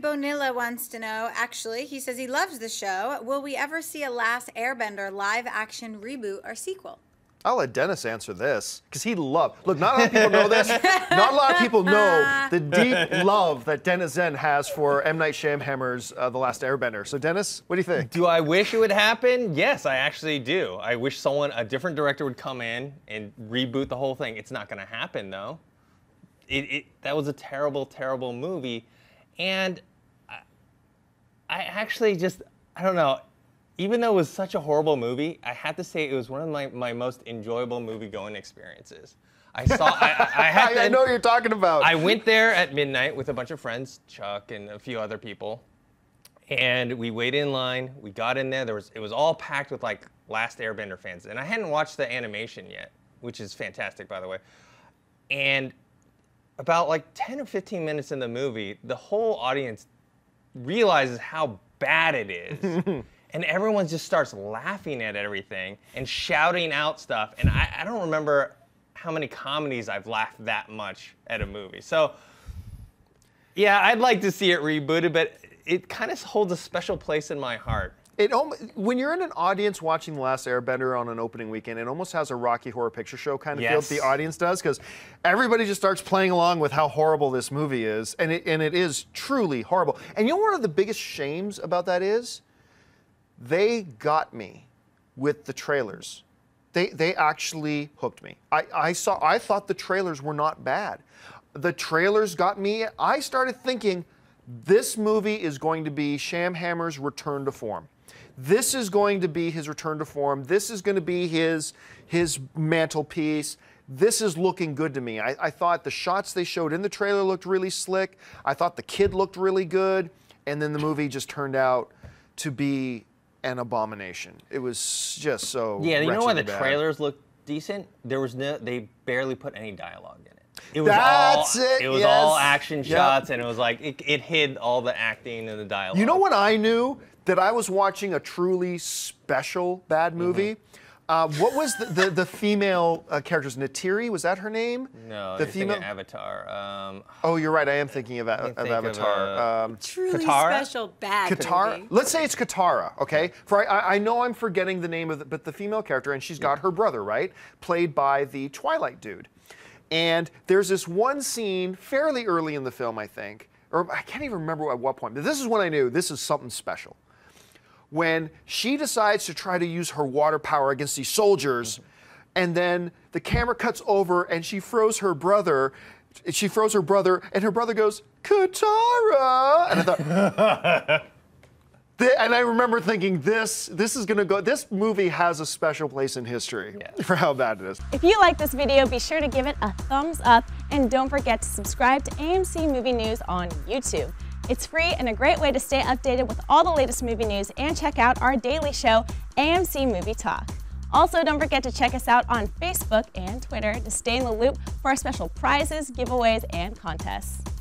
Bonilla wants to know, actually, he says he loves the show. Will we ever see a Last Airbender live-action reboot or sequel? I'll let Dennis answer this, because he loved. Look, not a lot of people know this. Not a lot of people know the deep love that Dennis Zen has for M. Night Shyamalan's The Last Airbender. So, Dennis, what do you think? Do I wish it would happen? Yes, I actually do. I wish a different director would come in and reboot the whole thing. It's not going to happen, though. That was a terrible, terrible movie. And I actually just, I don't know. Even though it was such a horrible movie, I have to say it was one of my most enjoyable movie-going experiences. I know what you're talking about. I went there at midnight with a bunch of friends, Chuck and a few other people, and we waited in line. We got in there. It was all packed with like Last Airbender fans, and I hadn't watched the animation yet, which is fantastic, by the way. And about like 10 or 15 minutes in the movie, the whole audience realizes how bad it is. And everyone just starts laughing at everything and shouting out stuff. And I don't remember how many comedies I've laughed that much at a movie. So, yeah, I'd like to see it rebooted, but it kind of holds a special place in my heart. When you're in an audience watching The Last Airbender on an opening weekend, it almost has a Rocky Horror Picture Show kind of feel that the audience does, because everybody just starts playing along with how horrible this movie is, and it is truly horrible. And you know one of the biggest shames about that is? They got me with the trailers. They actually hooked me. I thought the trailers were not bad. The trailers got me. I started thinking, this movie is going to be Shyamalan's return to form. This is going to be his return to form. This is going to be his mantelpiece. This is looking good to me. I thought the shots they showed in the trailer looked really slick. I thought the kid looked really good. And then the movie just turned out to be an abomination. It was just so Yeah, you know why the bad. trailers looked decent? They barely put any dialogue in it. It was all action shots, and it was like it hid all the acting and the dialogue. You know when I knew that I was watching a truly special bad movie? What was the female character's Natiri? Was that her name? No, the you're female thinking Avatar. Oh, you're right. I am thinking of Avatar. Truly Katara? special bad Katara? movie. Let's say it's Katara, okay? For I know I'm forgetting the name of but the female character, and she's got her brother, right? Played by the Twilight dude. And there's this one scene fairly early in the film, I think, or I can't even remember at what point, but this is when I knew this is something special. When she decides to try to use her water power against these soldiers, and then the camera cuts over and she throws her brother, and her brother goes, Katara! And I thought, and I remember thinking, this is gonna go, this movie has a special place in history for how bad it is. If you like this video, be sure to give it a thumbs up, and don't forget to subscribe to AMC Movie News on YouTube. It's free and a great way to stay updated with all the latest movie news, and check out our daily show, AMC Movie Talk. Also, don't forget to check us out on Facebook and Twitter to stay in the loop for our special prizes, giveaways, and contests.